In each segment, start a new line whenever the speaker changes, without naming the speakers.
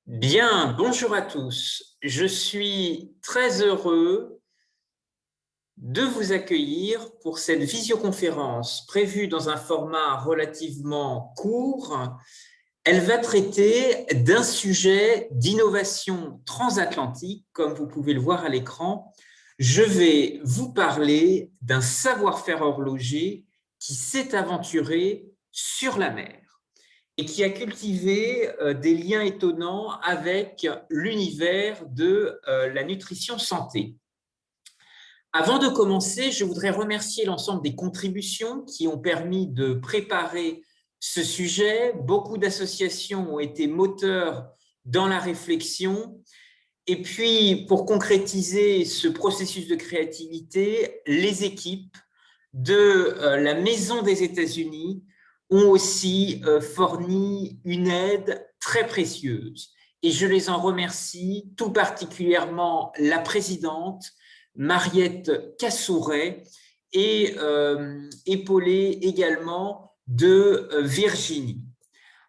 Bien, bonjour à tous. Je suis très heureux de vous accueillir pour cette visioconférence prévue dans un format relativement court. Elle va traiter d'un sujet d'innovation transatlantique, comme vous pouvez le voir à l'écran. Je vais vous parler d'un savoir-faire horloger qui s'est aventuré sur la mer et qui a cultivé des liens étonnants avec l'univers de la nutrition santé. Avant de commencer, je voudrais remercier l'ensemble des contributions qui ont permis de préparer ce sujet. Beaucoup d'associations ont été moteurs dans la réflexion. Et puis, pour concrétiser ce processus de créativité, les équipes de la Maison des États-Unis ont aussi fourni une aide très précieuse. Et je les en remercie, tout particulièrement la présidente, Mariette Cassouret, et épaulée également de Virginie.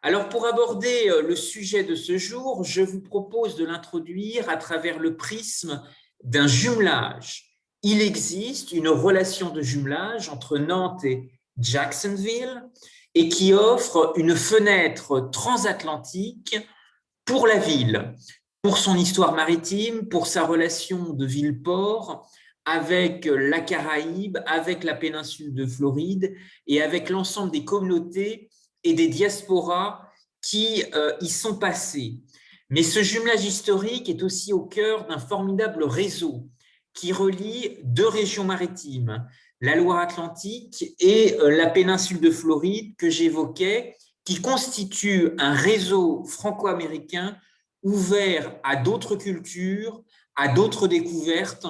Alors, pour aborder le sujet de ce jour, je vous propose de l'introduire à travers le prisme d'un jumelage. Il existe une relation de jumelage entre Nantes et Jacksonville et qui offre une fenêtre transatlantique pour la ville, pour son histoire maritime, pour sa relation de ville-port avec la Caraïbe, avec la péninsule de Floride et avec l'ensemble des communautés et des diasporas qui y sont passées. Mais ce jumelage historique est aussi au cœur d'un formidable réseau qui relie deux régions maritimes, la Loire-Atlantique et la péninsule de Floride que j'évoquais, qui constitue un réseau franco-américain ouvert à d'autres cultures, à d'autres découvertes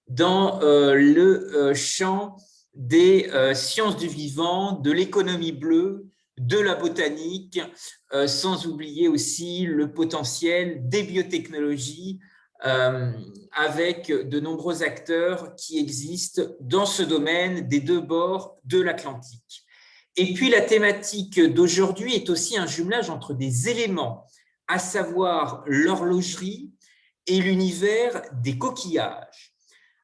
dans le champ des sciences du vivant, de l'économie bleue, de la botanique, sans oublier aussi le potentiel des biotechnologies avec de nombreux acteurs qui existent dans ce domaine des deux bords de l'Atlantique. Et puis la thématique d'aujourd'hui est aussi un jumelage entre des éléments, à savoir l'horlogerie et l'univers des coquillages.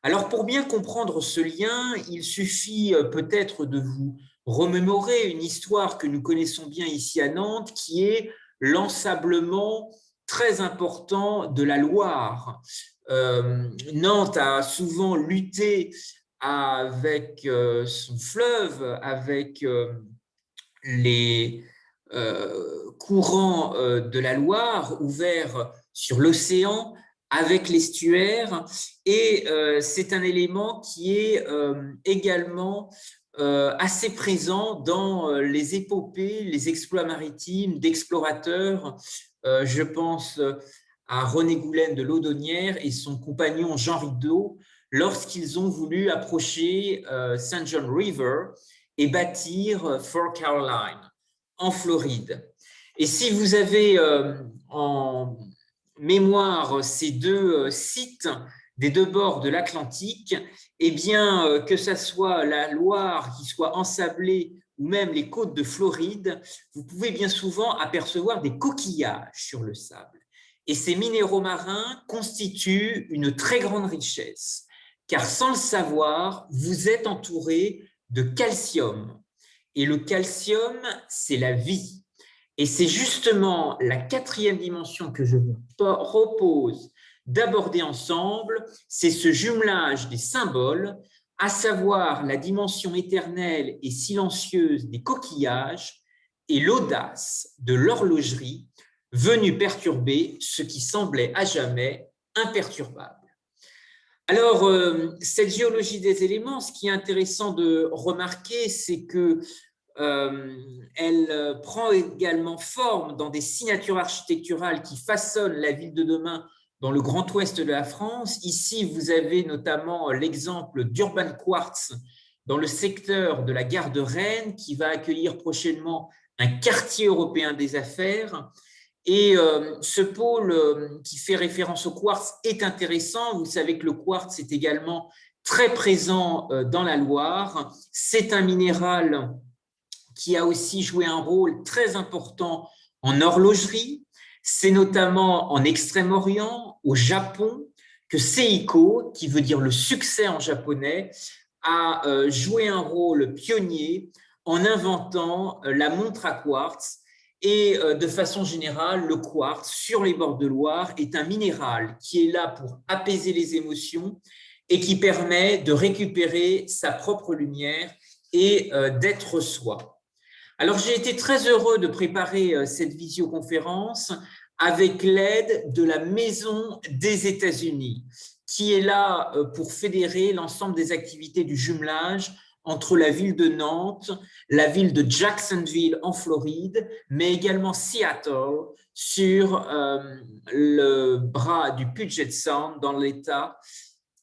Alors pour bien comprendre ce lien, il suffit peut-être de vous remémorer une histoire que nous connaissons bien ici à Nantes, qui est l'ensablement très important de la Loire. Nantes a souvent lutté avec son fleuve, avec les courants de la Loire ouverts sur l'océan, avec l'estuaire, et c'est un élément qui est également assez présent dans les épopées, les exploits maritimes d'explorateurs. Je pense à René Goulaine de Laudonnière et son compagnon Jean Rideau lorsqu'ils ont voulu approcher St. John River et bâtir Fort Caroline en Floride. Et si vous avez en mémoire ces deux sites des deux bords de l'Atlantique, eh bien, que ce soit la Loire qui soit ensablée ou même les côtes de Floride, vous pouvez bien souvent apercevoir des coquillages sur le sable. Et ces minéraux marins constituent une très grande richesse, car sans le savoir, vous êtes entouré de calcium. Et le calcium, c'est la vie. Et c'est justement la quatrième dimension que je vous propose d'aborder ensemble, c'est ce jumelage des symboles, à savoir la dimension éternelle et silencieuse des coquillages et l'audace de l'horlogerie venue perturber ce qui semblait à jamais imperturbable. Alors, cette géologie des éléments, ce qui est intéressant de remarquer, c'est que elle prend également forme dans des signatures architecturales qui façonnent la ville de demain dans le Grand Ouest de la France. Ici, vous avez notamment l'exemple d'Urban Quartz dans le secteur de la gare de Rennes qui va accueillir prochainement un quartier européen des affaires. Et ce pôle qui fait référence au quartz est intéressant. Vous savez que le quartz est également très présent dans la Loire. C'est un minéral qui a aussi joué un rôle très important en horlogerie, C'est notamment en Extrême-Orient, au Japon, que Seiko, qui veut dire le succès en japonais, a joué un rôle pionnier en inventant la montre à quartz. Et de façon générale, le quartz sur les bords de Loire est un minéral qui est là pour apaiser les émotions et qui permet de récupérer sa propre lumière et d'être soi. Alors, j'ai été très heureux de préparer cette visioconférence avec l'aide de la Maison des États-Unis, qui est là pour fédérer l'ensemble des activités du jumelage entre la ville de Nantes, la ville de Jacksonville en Floride, mais également Seattle sur le bras du Puget Sound dans l'État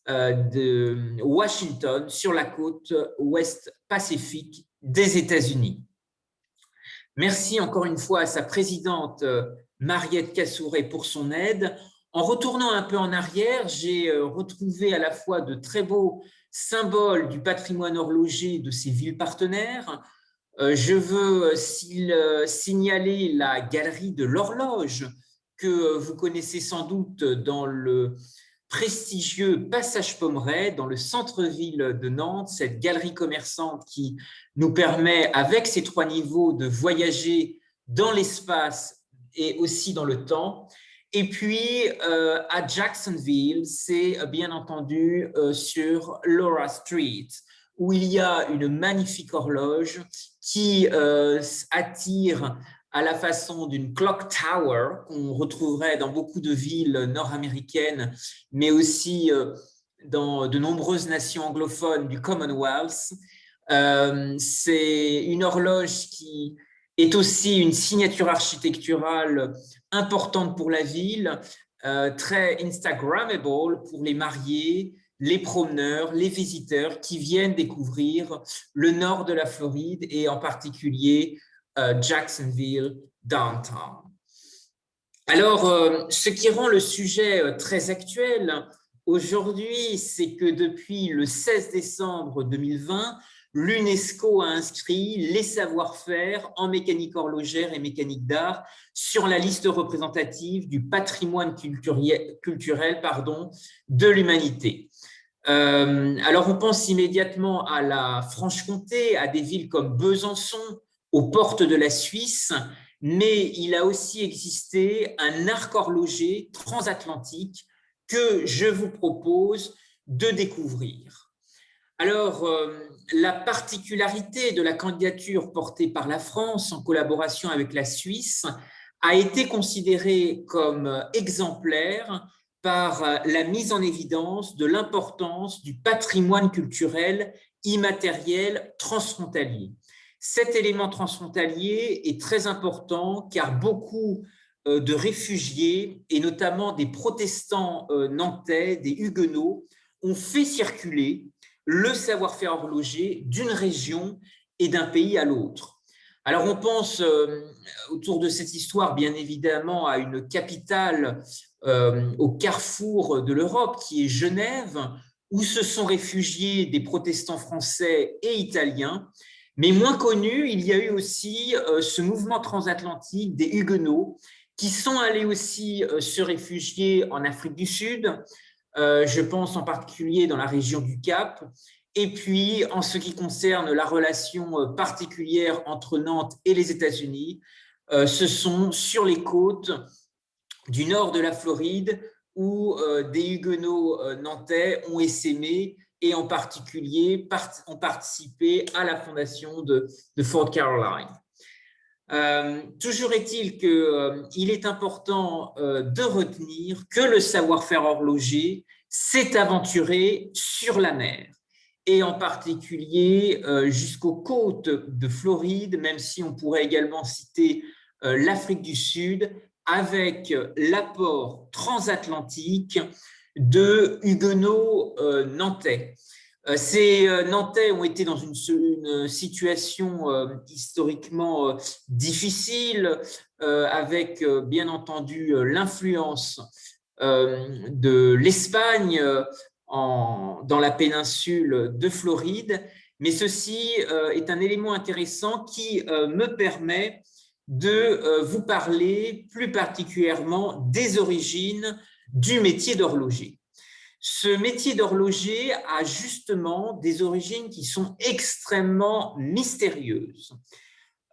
de Washington, sur la côte ouest Pacifique des États-Unis. Merci encore une fois à sa présidente Mariette Cassouré pour son aide. En retournant un peu en arrière, j'ai retrouvé à la fois de très beaux symboles du patrimoine horloger de ces villes partenaires. Je veux signaler la galerie de l'horloge que vous connaissez sans doute dans le prestigieux Passage Pommerais, dans le centre-ville de Nantes, cette galerie commerçante qui nous permet, avec ses 3 niveaux, de voyager dans l'espace et aussi dans le temps. Et puis, à Jacksonville, c'est bien entendu sur Laura Street, où il y a une magnifique horloge qui attire à la façon d'une clock tower qu'on retrouverait dans beaucoup de villes nord-américaines, mais aussi dans de nombreuses nations anglophones du Commonwealth. C'est une horloge qui est aussi une signature architecturale importante pour la ville, très Instagrammable pour les mariés, les promeneurs, les visiteurs qui viennent découvrir le nord de la Floride et en particulier Jacksonville Downtown. Alors, ce qui rend le sujet très actuel aujourd'hui, c'est que depuis le 16 décembre 2020, l'UNESCO a inscrit les savoir-faire en mécanique horlogère et mécanique d'art sur la liste représentative du patrimoine culturel de l'humanité. Alors, on pense immédiatement à la Franche-Comté, à des villes comme Besançon, aux portes de la Suisse, mais il a aussi existé un arc horloger transatlantique que je vous propose de découvrir. Alors, la particularité de la candidature portée par la France en collaboration avec la Suisse a été considérée comme exemplaire par la mise en évidence de l'importance du patrimoine culturel immatériel transfrontalier. Cet élément transfrontalier est très important car beaucoup de réfugiés, et notamment des protestants nantais, des huguenots, ont fait circuler le savoir-faire horloger d'une région et d'un pays à l'autre. Alors on pense autour de cette histoire bien évidemment à une capitale au carrefour de l'Europe qui est Genève, où se sont réfugiés des protestants français et italiens. Mais moins connu, il y a eu aussi ce mouvement transatlantique des Huguenots qui sont allés aussi se réfugier en Afrique du Sud, je pense en particulier dans la région du Cap. Et puis, en ce qui concerne la relation particulière entre Nantes et les États-Unis, ce sont sur les côtes du nord de la Floride où des Huguenots nantais ont essaimé et en particulier ont participé à la fondation de Fort Caroline. Toujours est-il qu'il est important de retenir que le savoir-faire horloger s'est aventuré sur la mer et en particulier jusqu'aux côtes de Floride, même si on pourrait également citer l'Afrique du Sud, avec l'apport transatlantique de Huguenots nantais. Ces Nantais ont été dans une situation historiquement difficile, avec bien entendu l'influence de l'Espagne dans la péninsule de Floride, mais ceci est un élément intéressant qui me permet de vous parler plus particulièrement des origines du métier d'horloger. Ce métier d'horloger a justement des origines qui sont extrêmement mystérieuses,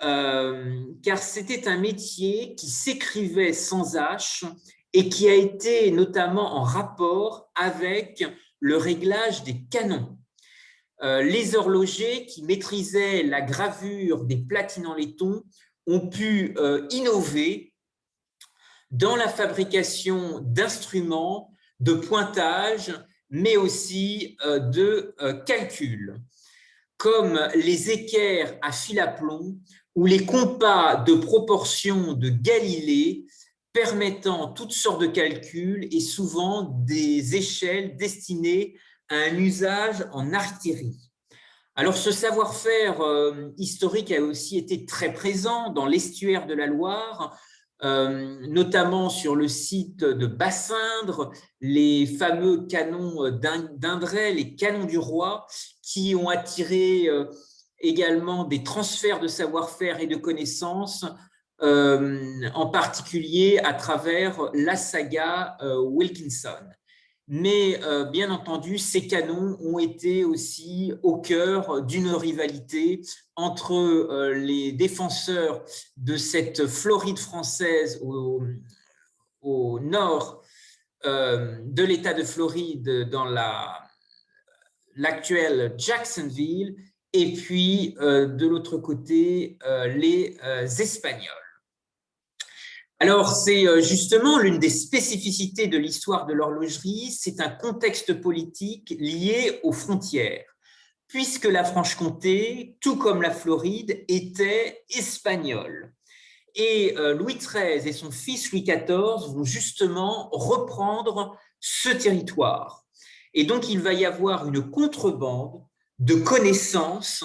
car c'était un métier qui s'écrivait sans H et qui a été notamment en rapport avec le réglage des canons. Les horlogers qui maîtrisaient la gravure des platines en laiton ont pu innover dans la fabrication d'instruments, de pointage, mais aussi de calcul, comme les équerres à fil à plomb ou les compas de proportion de Galilée, permettant toutes sortes de calculs et souvent des échelles destinées à un usage en artillerie. Alors, ce savoir-faire historique a aussi été très présent dans l'estuaire de la Loire, notamment sur le site de Bassindre, les fameux canons d'Indray, les canons du roi, qui ont attiré également des transferts de savoir-faire et de connaissances, en particulier à travers la saga Wilkinson. Mais bien entendu, ces canons ont été aussi au cœur d'une rivalité entre les défenseurs de cette Floride française au nord de l'État de Floride, dans l'actuelle Jacksonville, et puis de l'autre côté, les Espagnols. Alors, c'est justement l'une des spécificités de l'histoire de l'horlogerie, c'est un contexte politique lié aux frontières, puisque la Franche-Comté, tout comme la Floride, était espagnole. Et Louis XIII et son fils Louis XIV vont justement reprendre ce territoire. Et donc, il va y avoir une contrebande de connaissances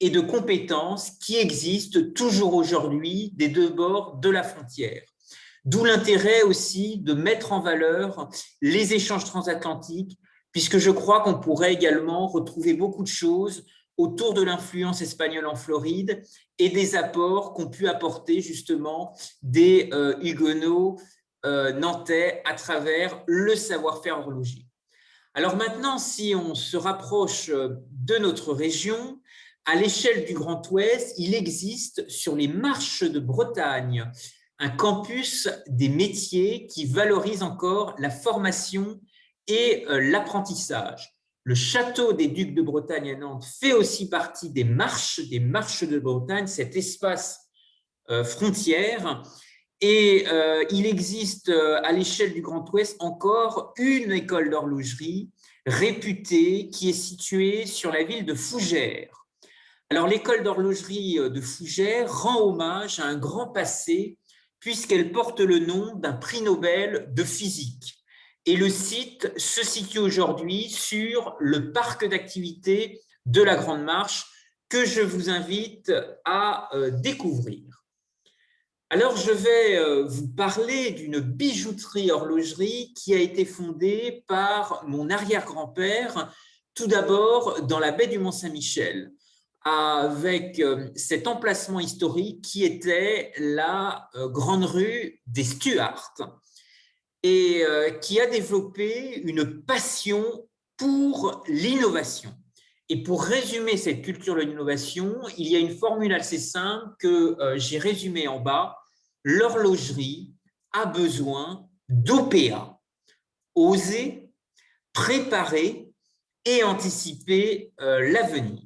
et de compétences qui existent toujours aujourd'hui des deux bords de la frontière. D'où l'intérêt aussi de mettre en valeur les échanges transatlantiques, puisque je crois qu'on pourrait également retrouver beaucoup de choses autour de l'influence espagnole en Floride et des apports qu'ont pu apporter justement des huguenots nantais à travers le savoir-faire horloger. Alors maintenant, si on se rapproche de notre région, à l'échelle du Grand Ouest, il existe sur les marches de Bretagne un campus des métiers qui valorise encore la formation et l'apprentissage. Le château des Ducs de Bretagne à Nantes fait aussi partie des marches de Bretagne, cet espace frontière. Et il existe à l'échelle du Grand Ouest encore une école d'horlogerie réputée qui est située sur la ville de Fougères. Alors, l'école d'horlogerie de Fougères rend hommage à un grand passé puisqu'elle porte le nom d'un prix Nobel de physique. Et le site se situe aujourd'hui sur le parc d'activités de la Grande Marche que je vous invite à découvrir. Alors, je vais vous parler d'une bijouterie-horlogerie qui a été fondée par mon arrière-grand-père, tout d'abord dans la baie du Mont-Saint-Michel, avec cet emplacement historique qui était la grande rue des Stuarts et qui a développé une passion pour l'innovation. Et pour résumer cette culture de l'innovation, il y a une formule assez simple que j'ai résumée en bas. L'horlogerie a besoin d'OPA, oser, préparer et anticiper l'avenir.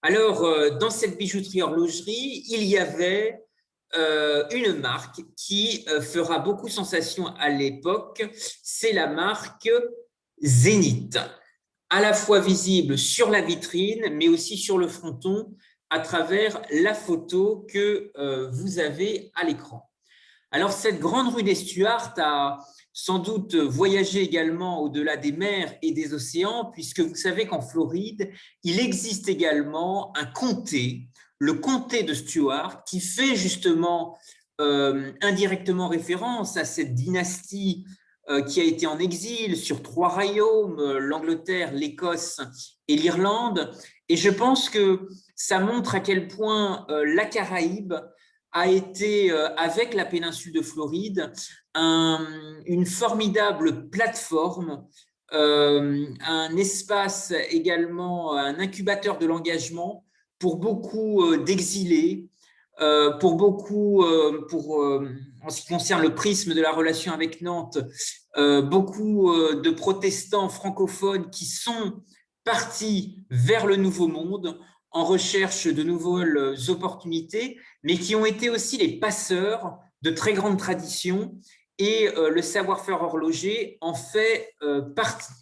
Alors, dans cette bijouterie-horlogerie, il y avait une marque qui fera beaucoup sensation à l'époque, c'est la marque Zénith, à la fois visible sur la vitrine, mais aussi sur le fronton à travers la photo que vous avez à l'écran. Alors, cette grande rue des Stuarts a sans doute voyagé également au-delà des mers et des océans, puisque vous savez qu'en Floride, il existe également un comté, le comté de Stuart, qui fait justement indirectement référence à cette dynastie qui a été en exil sur 3 royaumes, l'Angleterre, l'Écosse et l'Irlande. Et je pense que ça montre à quel point la Caraïbe a été, avec la péninsule de Floride, une formidable plateforme, un espace également, un incubateur de l'engagement pour beaucoup d'exilés, pour beaucoup, en ce qui concerne le prisme de la relation avec Nantes, beaucoup de protestants francophones qui sont partis vers le Nouveau Monde en recherche de nouvelles opportunités, mais qui ont été aussi les passeurs de très grandes traditions, et le savoir-faire horloger en fait partie.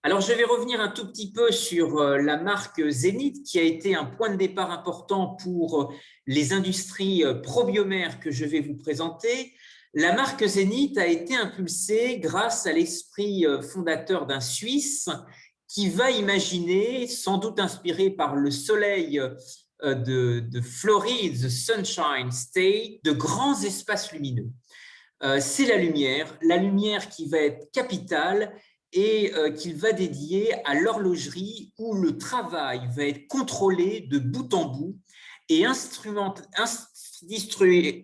Alors, je vais revenir un tout petit peu sur la marque Zénith, qui a été un point de départ important pour les industries probiomères que je vais vous présenter. La marque Zénith a été impulsée grâce à l'esprit fondateur d'un Suisse qui va imaginer, sans doute inspiré par le soleil de Floride, the Sunshine State, de grands espaces lumineux. C'est la lumière qui va être capitale et qu'il va dédier à l'horlogerie, où le travail va être contrôlé de bout en bout et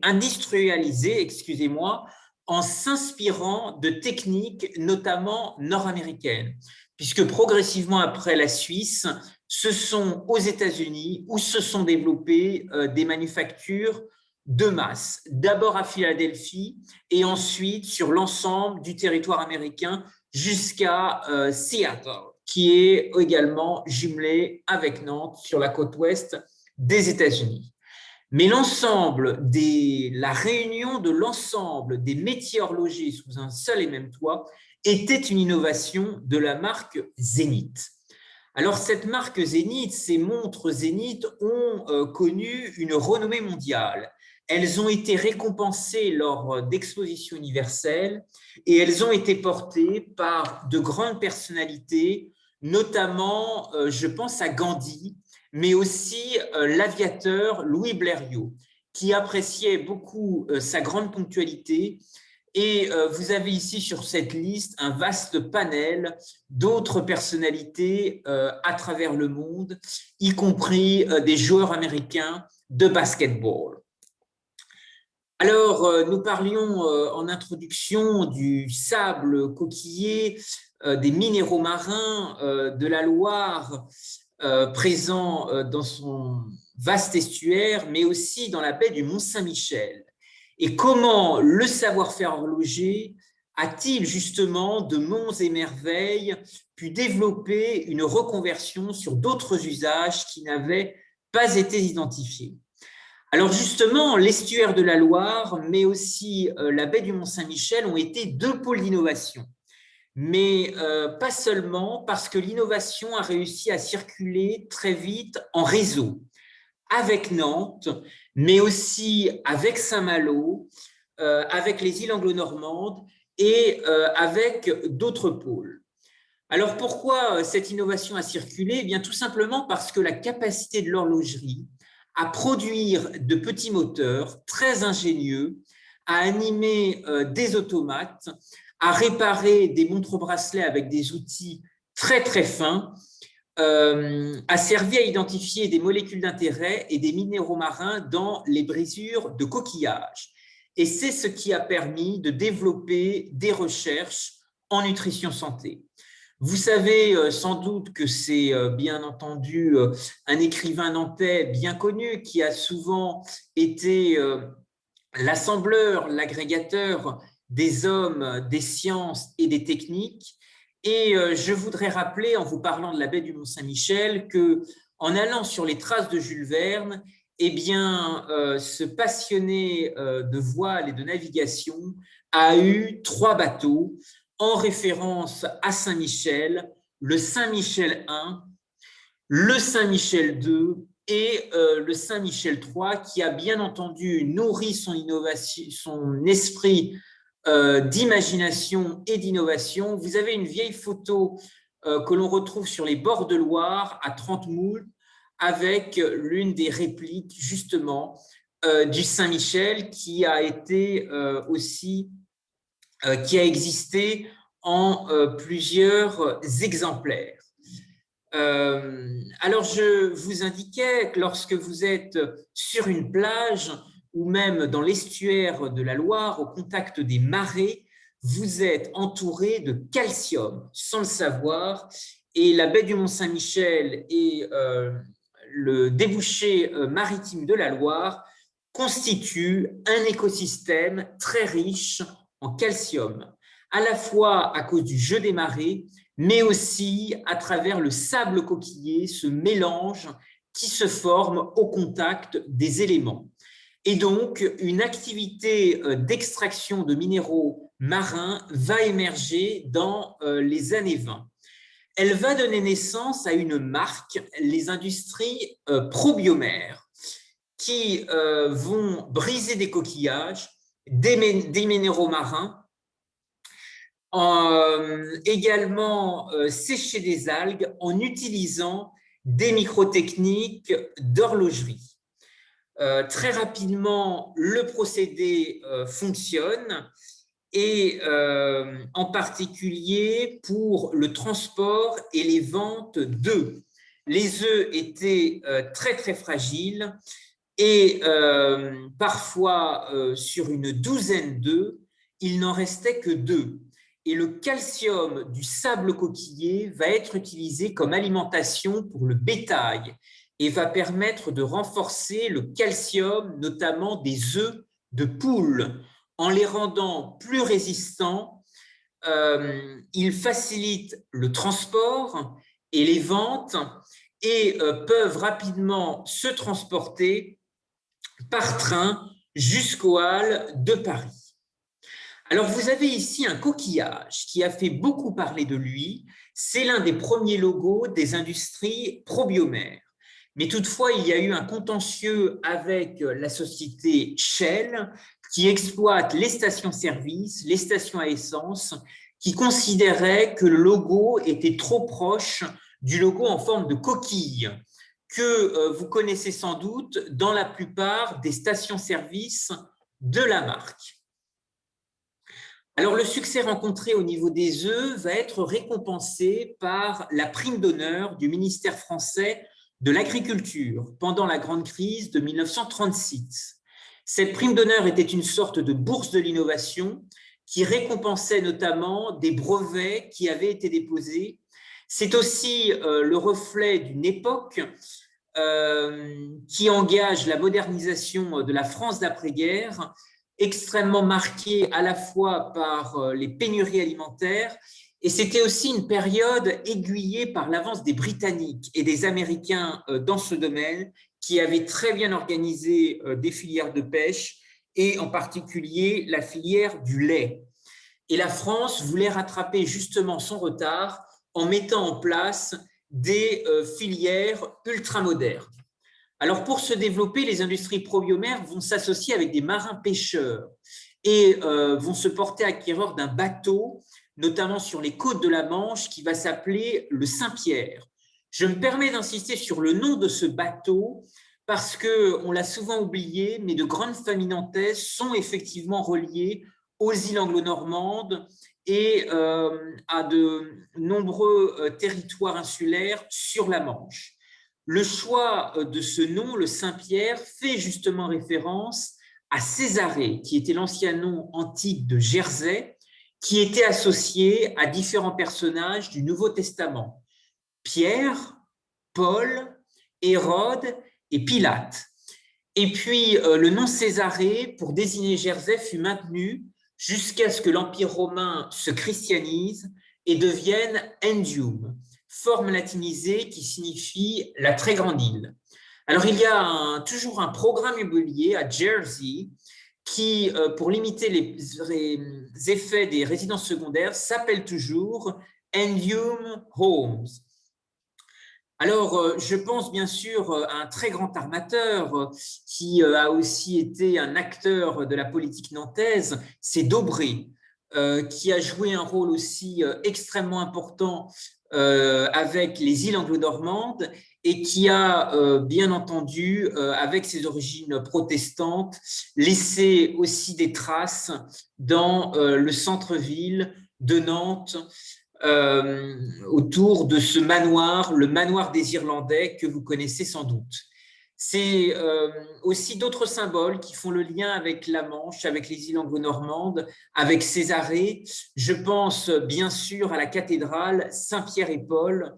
industrialisé, excusez-moi, en s'inspirant de techniques notamment nord-américaines, puisque progressivement après la Suisse, ce sont aux États-Unis où se sont développées des manufactures de masse, d'abord à Philadelphie et ensuite sur l'ensemble du territoire américain jusqu'à Seattle, qui est également jumelé avec Nantes sur la côte ouest des États-Unis. Mais la réunion de l'ensemble des métiers horlogers sous un seul et même toit était une innovation de la marque Zénith. Alors, cette marque Zénith, ces montres Zénith ont connu une renommée mondiale. Elles ont été récompensées lors d'expositions universelles et elles ont été portées par de grandes personnalités, notamment, je pense à Gandhi, mais aussi l'aviateur Louis Blériot, qui appréciait beaucoup sa grande ponctualité. Et vous avez ici sur cette liste un vaste panel d'autres personnalités à travers le monde, y compris des joueurs américains de basketball. Alors, nous parlions en introduction du sable coquillé, des minéraux marins de la Loire, présents dans son vaste estuaire, mais aussi dans la baie du Mont-Saint-Michel. Et comment le savoir-faire horloger a-t-il justement, de monts et merveilles, pu développer une reconversion sur d'autres usages qui n'avaient pas été identifiés? Alors justement, l'estuaire de la Loire, mais aussi la baie du Mont-Saint-Michel ont été deux pôles d'innovation. Mais pas seulement, parce que l'innovation a réussi à circuler très vite en réseau, avec Nantes, mais aussi avec Saint-Malo, avec les îles anglo-normandes et avec d'autres pôles. Alors pourquoi cette innovation a circulé? Eh bien, tout simplement parce que la capacité de l'horlogerie à produire de petits moteurs très ingénieux, à animer des automates, à réparer des montres-bracelets avec des outils très très fins, a servi à identifier des molécules d'intérêt et des minéraux marins dans les brisures de coquillages. Et c'est ce qui a permis de développer des recherches en nutrition santé. Vous savez sans doute que c'est bien entendu un écrivain nantais bien connu qui a souvent été l'assembleur, l'agrégateur des hommes, des sciences et des techniques. Et je voudrais rappeler, en vous parlant de la baie du Mont-Saint-Michel, qu'en allant sur les traces de Jules Verne, eh bien, ce passionné de voile et de navigation a eu 3 bateaux en référence à Saint-Michel, le Saint-Michel I, le Saint-Michel II et le Saint-Michel III, qui a bien entendu nourri son esprit d'imagination et d'innovation. Vous avez une vieille photo que l'on retrouve sur les bords de Loire à 30 moules, avec l'une des répliques justement du Saint-Michel, qui a été qui a existé en plusieurs exemplaires. Alors, je vous indiquais que lorsque vous êtes sur une plage ou même dans l'estuaire de la Loire, au contact des marées, vous êtes entouré de calcium, sans le savoir, et la baie du Mont-Saint-Michel et le débouché maritime de la Loire constituent un écosystème très riche en calcium, à la fois à cause du jeu des marées, mais aussi à travers le sable coquillé, ce mélange qui se forme au contact des éléments. Et donc, une activité d'extraction de minéraux marins va émerger dans les années 20. Elle va donner naissance à une marque, les industries Probiomère, qui vont briser des coquillages, des minéraux marins, également sécher des algues en utilisant des microtechniques d'horlogerie. Très rapidement, le procédé fonctionne et en particulier pour le transport et les ventes d'œufs. Les œufs étaient très très fragiles et parfois sur une douzaine d'œufs, il n'en restait que 2. Et le calcium du sable coquillé va être utilisé comme alimentation pour le bétail et va permettre de renforcer le calcium, notamment des œufs de poule, en les rendant plus résistants. Ils facilitent le transport et les ventes et peuvent rapidement se transporter par train jusqu'aux halles de Paris. Alors, vous avez ici un coquillage qui a fait beaucoup parler de lui. C'est l'un des premiers logos des industries Probiomère. Mais toutefois, il y a eu un contentieux avec la société Shell qui exploite les stations-service, les stations à essence, qui considérait que le logo était trop proche du logo en forme de coquille que vous connaissez sans doute dans la plupart des stations-service de la marque. Alors, le succès rencontré au niveau des œufs va être récompensé par la prime d'honneur du ministère français de l'Agriculture pendant la grande crise de 1936. Cette prime d'honneur était une sorte de bourse de l'innovation qui récompensait notamment des brevets qui avaient été déposés. C'est aussi le reflet d'une époque qui engage la modernisation de la France d'après-guerre, extrêmement marquée à la fois par les pénuries alimentaires, et c'était aussi une période aiguillée par l'avance des Britanniques et des Américains dans ce domaine, qui avaient très bien organisé des filières de pêche, et en particulier la filière du lait. Et la France voulait rattraper justement son retard en mettant en place des filières ultramodernes. Alors, pour se développer, les industries Probiomère vont s'associer avec des marins pêcheurs et vont se porter acquéreurs d'un bateau, notamment sur les côtes de la Manche, qui va s'appeler le Saint-Pierre. Je me permets d'insister sur le nom de ce bateau parce qu'on l'a souvent oublié, mais de grandes familles nantaises sont effectivement reliées aux îles anglo-normandes et à de nombreux territoires insulaires sur la Manche. Le choix de ce nom, le Saint-Pierre, fait justement référence à Césarée, qui était l'ancien nom antique de Jersey, qui était associé à différents personnages du Nouveau Testament. Pierre, Paul, Hérode et Pilate. Et puis, le nom Césarée, pour désigner Jersey, fut maintenu jusqu'à ce que l'Empire romain se christianise et devienne Endium, forme latinisée qui signifie la très grande île. Alors, il y a toujours un programme immobilier à Jersey qui, pour limiter les effets des résidences secondaires, s'appelle toujours Endium Homes. Alors, je pense bien sûr à un très grand armateur qui a aussi été un acteur de la politique nantaise, c'est Daubrée, qui a joué un rôle aussi extrêmement important avec les îles anglo-normandes et qui a, bien entendu, avec ses origines protestantes, laissé aussi des traces dans le centre-ville de Nantes, autour de ce manoir, le manoir des Irlandais que vous connaissez sans doute. C'est aussi d'autres symboles qui font le lien avec la Manche, avec les îles anglo-normandes, avec Césarée. Je pense bien sûr à la cathédrale Saint-Pierre et Paul,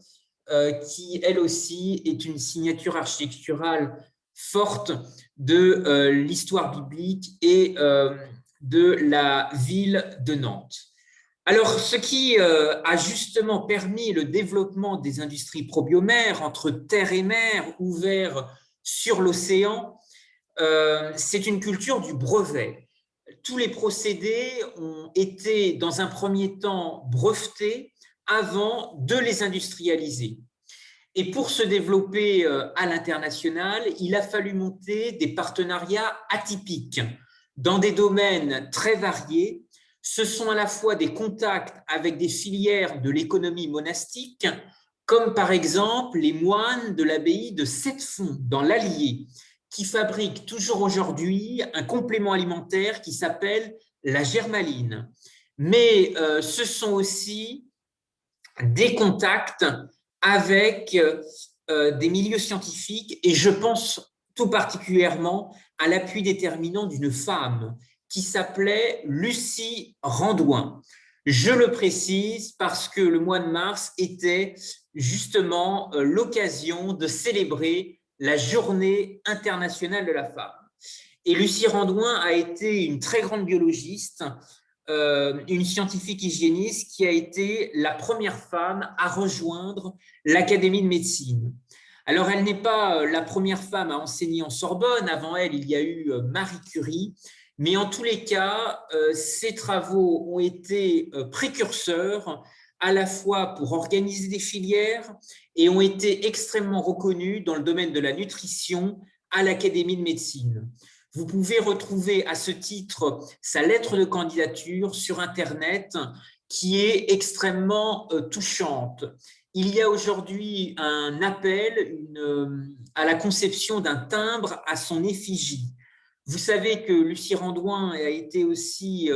qui elle aussi est une signature architecturale forte de l'histoire biblique et de la ville de Nantes. Alors, ce qui a justement permis le développement des industries probiomères entre terre et mer, ouvert sur l'océan, c'est une culture du brevet. Tous les procédés ont été, dans un premier temps, brevetés avant de les industrialiser. Et pour se développer à l'international, il a fallu monter des partenariats atypiques dans des domaines très variés. Ce sont à la fois des contacts avec des filières de l'économie monastique, comme par exemple les moines de l'abbaye de Sept-Fonds dans l'Allier, qui fabriquent toujours aujourd'hui un complément alimentaire qui s'appelle la germaline. Mais ce sont aussi des contacts avec des milieux scientifiques, et je pense tout particulièrement à l'appui déterminant d'une femme qui s'appelait Lucie Randouin. Je le précise parce que le mois de mars était justement l'occasion de célébrer la Journée internationale de la femme. Et Lucie Randouin a été une très grande biologiste, une scientifique hygiéniste qui a été la première femme à rejoindre l'Académie de médecine. Alors, elle n'est pas la première femme à enseigner en Sorbonne. Avant elle, il y a eu Marie Curie. Mais en tous les cas, ses travaux ont été précurseurs à la fois pour organiser des filières et ont été extrêmement reconnus dans le domaine de la nutrition à l'Académie de médecine. Vous pouvez retrouver à ce titre sa lettre de candidature sur Internet qui est extrêmement touchante. Il y a aujourd'hui un appel à la conception d'un timbre à son effigie. Vous savez que Lucie Randouin a été aussi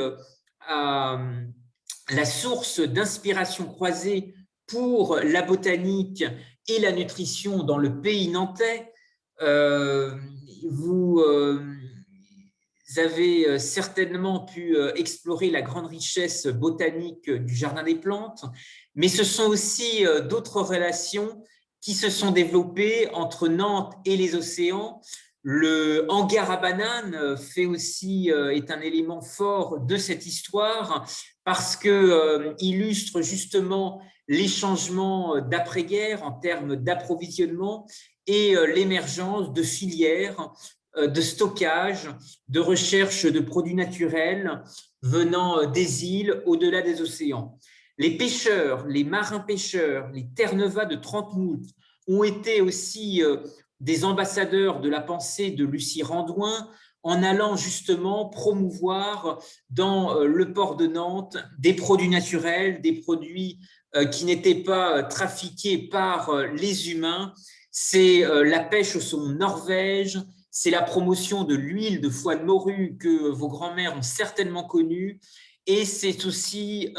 la source d'inspiration croisée pour la botanique et la nutrition dans le pays nantais. Vous avez certainement pu explorer la grande richesse botanique du Jardin des Plantes, mais ce sont aussi d'autres relations qui se sont développées entre Nantes et les océans. Le hangar à bananes est un élément fort de cette histoire parce qu'il illustre justement les changements d'après-guerre en termes d'approvisionnement et l'émergence de filières de stockage, de recherche de produits naturels venant des îles au-delà des océans. Les pêcheurs, les marins-pêcheurs, les Terre-Neuve de Trente-Mout ont été aussi des ambassadeurs de la pensée de Lucie Randouin en allant justement promouvoir dans le port de Nantes des produits naturels, des produits qui n'étaient pas trafiqués par les humains. C'est la pêche au saumon Norvège, c'est la promotion de l'huile de foie de morue que vos grands-mères ont certainement connue, et c'est aussi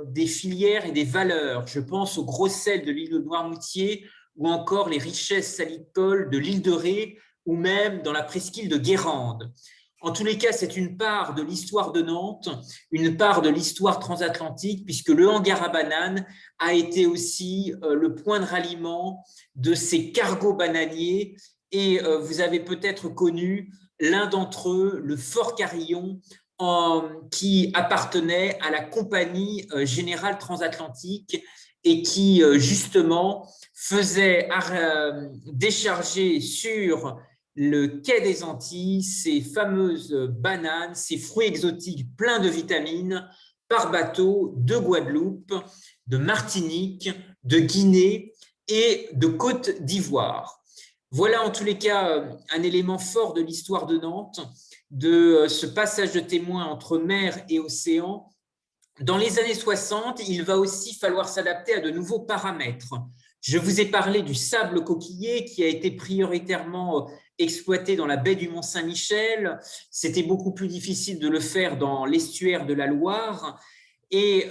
des filières et des valeurs. Je pense au gros sel de l'île de Noirmoutier ou encore les richesses salicoles de l'île de Ré ou même dans la presqu'île de Guérande. En tous les cas, c'est une part de l'histoire de Nantes, une part de l'histoire transatlantique, puisque le hangar à bananes a été aussi le point de ralliement de ces cargos bananiers. Et vous avez peut-être connu l'un d'entre eux, le Fort Carillon, qui appartenait à la Compagnie Générale Transatlantique et qui, justement, faisait décharger sur le quai des Antilles ces fameuses bananes, ces fruits exotiques pleins de vitamines, par bateau de Guadeloupe, de Martinique, de Guinée et de Côte d'Ivoire. Voilà en tous les cas un élément fort de l'histoire de Nantes, de ce passage de témoin entre mer et océan. Dans les années 60, il va aussi falloir s'adapter à de nouveaux paramètres. Je vous ai parlé du sable coquillé qui a été prioritairement exploité dans la baie du Mont-Saint-Michel. C'était beaucoup plus difficile de le faire dans l'estuaire de la Loire. et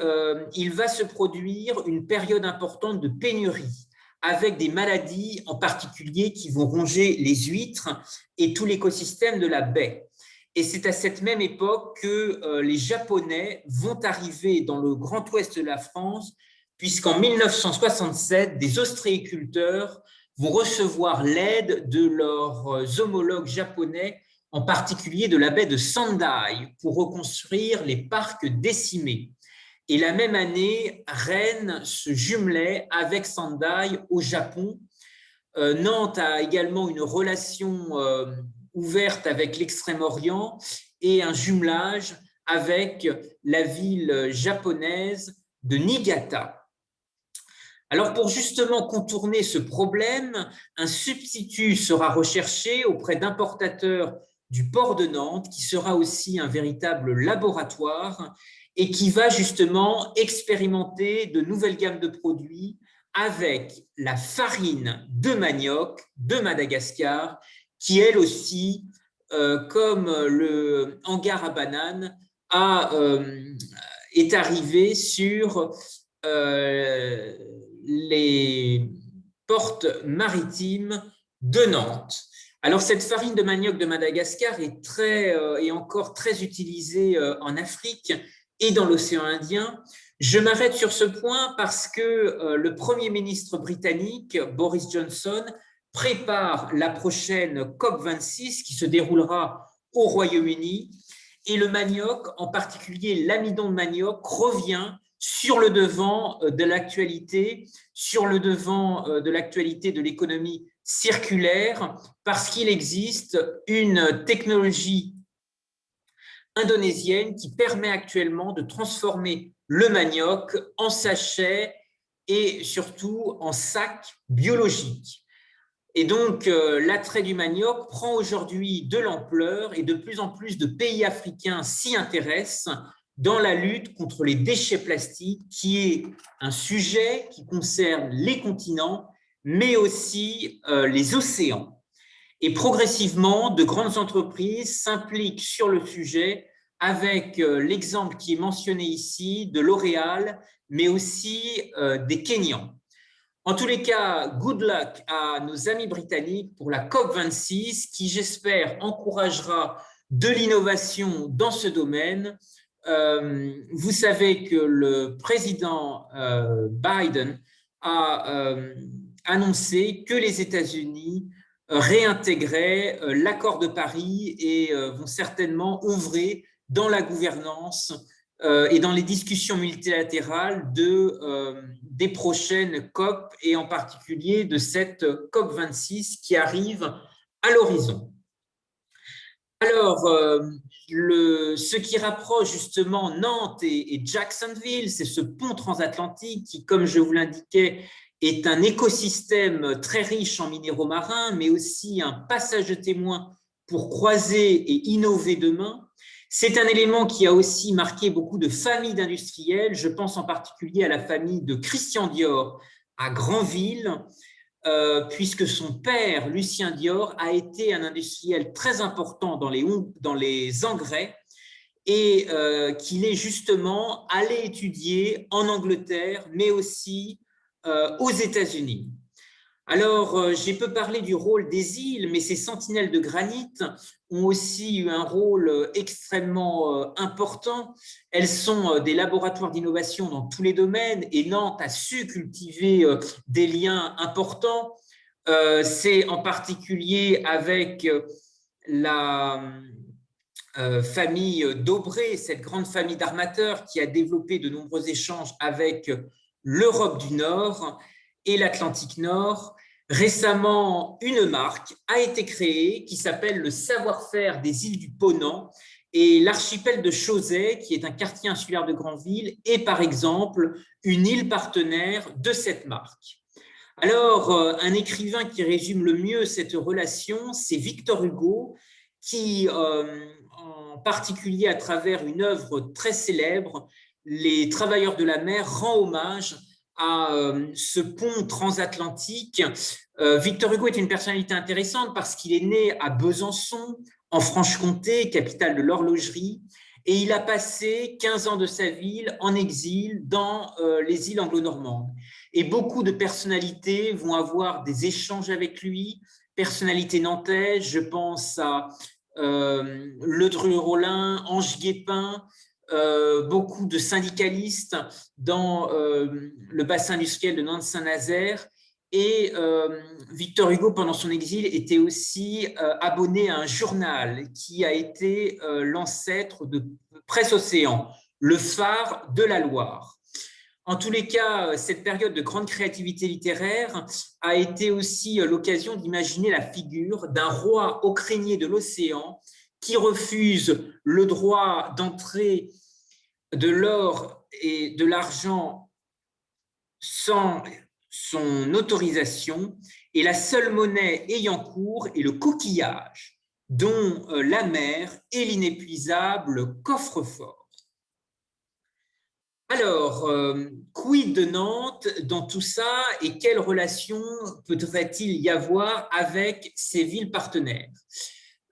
il va se produire une période importante de pénurie, avec des maladies en particulier qui vont ronger les huîtres et tout l'écosystème de la baie. Et c'est à cette même époque que les Japonais vont arriver dans le grand ouest de la France, puisqu'en 1967, des ostréiculteurs vont recevoir l'aide de leurs homologues japonais, en particulier de la baie de Sendai, pour reconstruire les parcs décimés. Et la même année, Rennes se jumelait avec Sendai au Japon. Nantes a également une relation ouverte avec l'Extrême-Orient et un jumelage avec la ville japonaise de Niigata. Alors, pour justement contourner ce problème, un substitut sera recherché auprès d'importateurs du port de Nantes, qui sera aussi un véritable laboratoire et qui va justement expérimenter de nouvelles gammes de produits avec la farine de manioc de Madagascar, qui elle aussi, comme le hangar à bananes, est arrivée sur les portes maritimes de Nantes. Alors, cette farine de manioc de Madagascar est encore très utilisée en Afrique et dans l'océan Indien. Je m'arrête sur ce point parce que le Premier ministre britannique, Boris Johnson, prépare la prochaine COP26 qui se déroulera au Royaume-Uni. Et le manioc, en particulier l'amidon de manioc, revient sur le devant de l'actualité, de l'économie circulaire, parce qu'il existe une technologie indonésienne qui permet actuellement de transformer le manioc en sachet et surtout en sac biologique. Et donc, l'attrait du manioc prend aujourd'hui de l'ampleur et de plus en plus de pays africains s'y intéressent dans la lutte contre les déchets plastiques, qui est un sujet qui concerne les continents, mais aussi les océans. Et progressivement, de grandes entreprises s'impliquent sur le sujet, avec l'exemple qui est mentionné ici de L'Oréal, mais aussi des Kenyans. En tous les cas, good luck à nos amis britanniques pour la COP26, qui, j'espère, encouragera de l'innovation dans ce domaine. Vous savez que le président Biden a annoncé que les États-Unis réintégraient l'accord de Paris et vont certainement œuvrer dans la gouvernance et dans les discussions multilatérales des prochaines COP et en particulier de cette COP26 qui arrive à l'horizon. Alors, ce qui rapproche justement Nantes et Jacksonville, c'est ce pont transatlantique qui, comme je vous l'indiquais, est un écosystème très riche en minéraux marins, mais aussi un passage de témoins pour croiser et innover demain. C'est un élément qui a aussi marqué beaucoup de familles d'industriels. Je pense en particulier à la famille de Christian Dior à Granville, puisque son père, Lucien Dior, a été un industriel très important dans les engrais et qu'il est justement allé étudier en Angleterre, mais aussi aux États-Unis. Alors, j'ai peu parlé du rôle des îles, mais ces sentinelles de granit ont aussi eu un rôle extrêmement important. Elles sont des laboratoires d'innovation dans tous les domaines et Nantes a su cultiver des liens importants. C'est en particulier avec la famille d'Aubray, cette grande famille d'armateurs qui a développé de nombreux échanges avec l'Europe du Nord et l'Atlantique Nord. Récemment, une marque a été créée qui s'appelle le savoir-faire des îles du Ponant, et l'archipel de Chauzet, qui est un quartier insulaire de Granville, est par exemple une île partenaire de cette marque. Alors, un écrivain qui résume le mieux cette relation, c'est Victor Hugo, qui, en particulier à travers une œuvre très célèbre, Les Travailleurs de la mer, rend hommage à ce pont transatlantique. Victor Hugo est une personnalité intéressante parce qu'il est né à Besançon, en Franche-Comté, capitale de l'horlogerie, Et il a passé 15 ans de sa vie en exil dans les îles anglo-normandes. Et beaucoup de personnalités vont avoir des échanges avec lui, personnalités nantaises, je pense à Ledru-Rollin, Ange Guépin, beaucoup de syndicalistes dans le bassin industriel de Nantes-Saint-Nazaire. Et Victor Hugo, pendant son exil, était aussi abonné à un journal qui a été l'ancêtre de Presse Océan, le phare de la Loire. En tous les cas, cette période de grande créativité littéraire a été aussi l'occasion d'imaginer la figure d'un roi ukrainien de l'océan qui refuse le droit d'entrer de l'or et de l'argent sans son autorisation, et la seule monnaie ayant cours est le coquillage, dont la mer est l'inépuisable coffre-fort. Alors, quid de Nantes dans tout ça et quelle relation peut-il y avoir avec ces villes partenaires?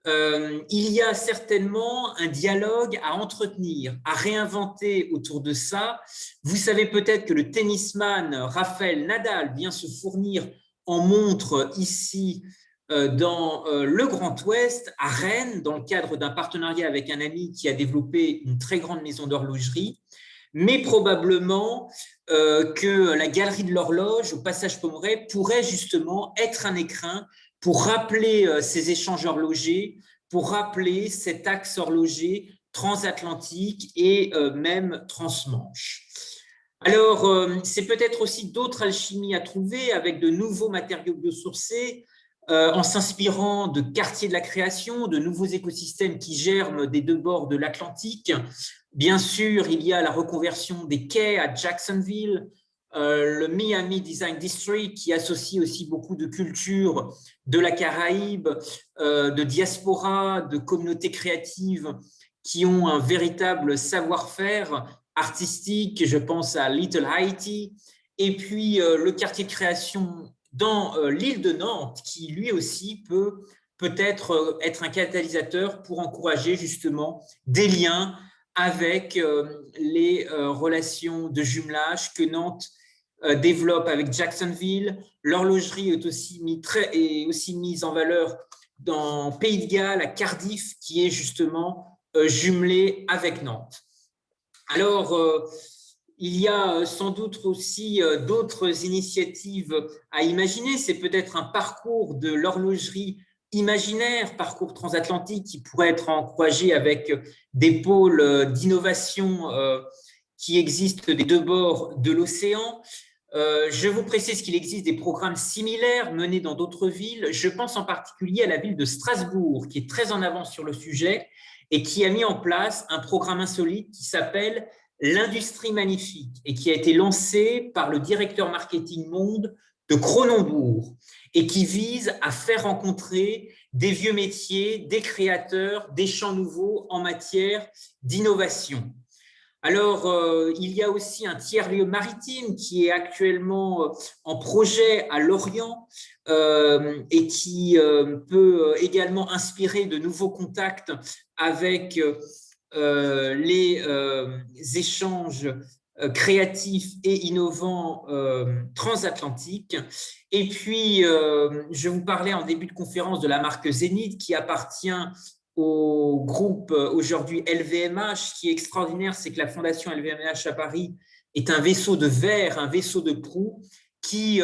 Il y a certainement un dialogue à entretenir, à réinventer autour de ça. Vous savez peut-être que le tennisman Rafael Nadal vient se fournir en montre ici dans le Grand Ouest, à Rennes, dans le cadre d'un partenariat avec un ami qui a développé une très grande maison d'horlogerie. Mais probablement que la galerie de l'horloge au passage Pommerais pourrait justement être un écrin pour rappeler ces échanges horlogers, pour rappeler cet axe horloger transatlantique et même transmanche. Alors, c'est peut-être aussi d'autres alchimies à trouver avec de nouveaux matériaux biosourcés, en s'inspirant de quartiers de la création, de nouveaux écosystèmes qui germent des deux bords de l'Atlantique. Bien sûr, il y a la reconversion des quais à Jacksonville, le Miami Design District qui associe aussi beaucoup de cultures de la Caraïbe, de diaspora, de communautés créatives qui ont un véritable savoir-faire artistique. Je pense à Little Haiti. Et puis le quartier de création dans l'île de Nantes qui lui aussi peut-être être un catalyseur pour encourager justement des liens avec les relations de jumelage que Nantes développe avec Jacksonville. L'horlogerie est aussi mise en valeur dans Pays de Galles, à Cardiff, qui est justement jumelé avec Nantes. Alors, il y a sans doute aussi d'autres initiatives à imaginer. C'est peut-être un parcours de l'horlogerie imaginaire, parcours transatlantique qui pourrait être encouragé avec des pôles d'innovation qui existent des deux bords de l'océan. Je vous précise qu'il existe des programmes similaires menés dans d'autres villes. Je pense en particulier à la ville de Strasbourg, qui est très en avance sur le sujet et qui a mis en place un programme insolite qui s'appelle l'Industrie Magnifique et qui a été lancé par le directeur marketing monde de Cronenbourg et qui vise à faire rencontrer des vieux métiers, des créateurs, des champs nouveaux en matière d'innovation. Alors, il y a aussi un tiers-lieu maritime qui est actuellement en projet à Lorient et qui peut également inspirer de nouveaux contacts avec les échanges créatifs et innovants transatlantiques. Et puis, je vous parlais en début de conférence de la marque Zénith qui appartient au groupe aujourd'hui LVMH. Ce qui est extraordinaire, c'est que la fondation LVMH à Paris est un vaisseau de verre, un vaisseau de proue qui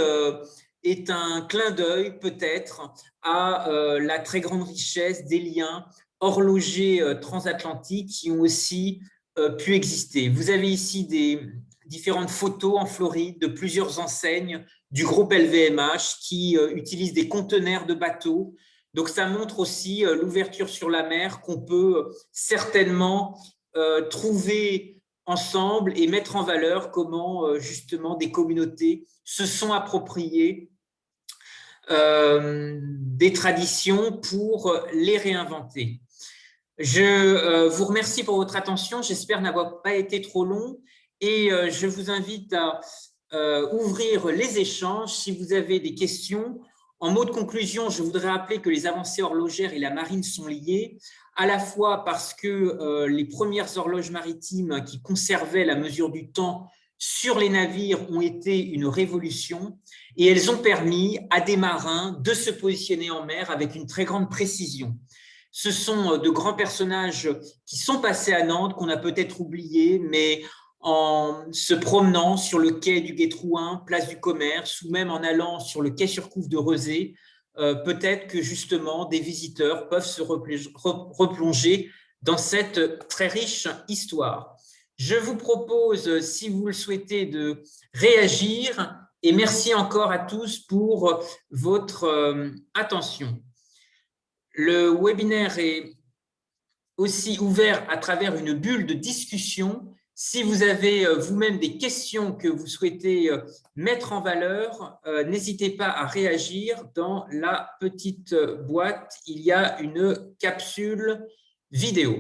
est un clin d'œil peut-être à la très grande richesse des liens horlogers transatlantiques qui ont aussi pu exister. Vous avez ici des différentes photos en Floride de plusieurs enseignes du groupe LVMH qui utilisent des conteneurs de bateaux. Donc, ça montre aussi l'ouverture sur la mer qu'on peut certainement trouver ensemble et mettre en valeur comment justement des communautés se sont appropriées des traditions pour les réinventer. Je vous remercie pour votre attention. J'espère n'avoir pas été trop long et je vous invite à ouvrir les échanges si vous avez des questions En mot de conclusion, je voudrais rappeler que les avancées horlogères et la marine sont liées, à la fois parce que les premières horloges maritimes qui conservaient la mesure du temps sur les navires ont été une révolution et elles ont permis à des marins de se positionner en mer avec une très grande précision. Ce sont de grands personnages qui sont passés à Nantes, qu'on a peut-être oubliés, mais en se promenant sur le quai du Gué-Trouin, place du Commerce, ou même en allant sur le quai sur Couve de Rezé, peut-être que justement des visiteurs peuvent se replonger dans cette très riche histoire. Je vous propose, si vous le souhaitez, de réagir et merci encore à tous pour votre attention. Le webinaire est aussi ouvert à travers une bulle de discussion. Si vous avez vous-même des questions que vous souhaitez mettre en valeur, n'hésitez pas à réagir. Dans la petite boîte, il y a une capsule vidéo.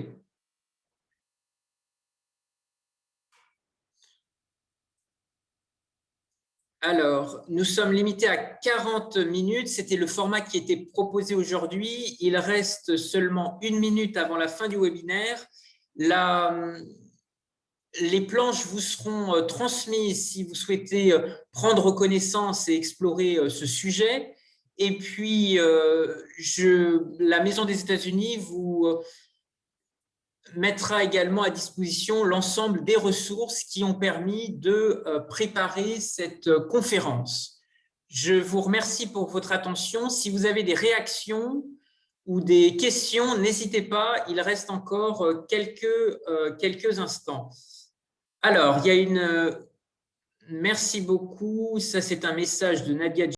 Alors, nous sommes limités à 40 minutes. C'était le format qui était proposé aujourd'hui. Il reste seulement 1 minute avant la fin du webinaire. Les planches vous seront transmises si vous souhaitez prendre connaissance et explorer ce sujet. Et puis, la Maison des États-Unis vous mettra également à disposition l'ensemble des ressources qui ont permis de préparer cette conférence. Je vous remercie pour votre attention. Si vous avez des réactions ou des questions, n'hésitez pas, il reste encore quelques instants. Alors, il y a une… Merci beaucoup. Ça, c'est un message de Nadia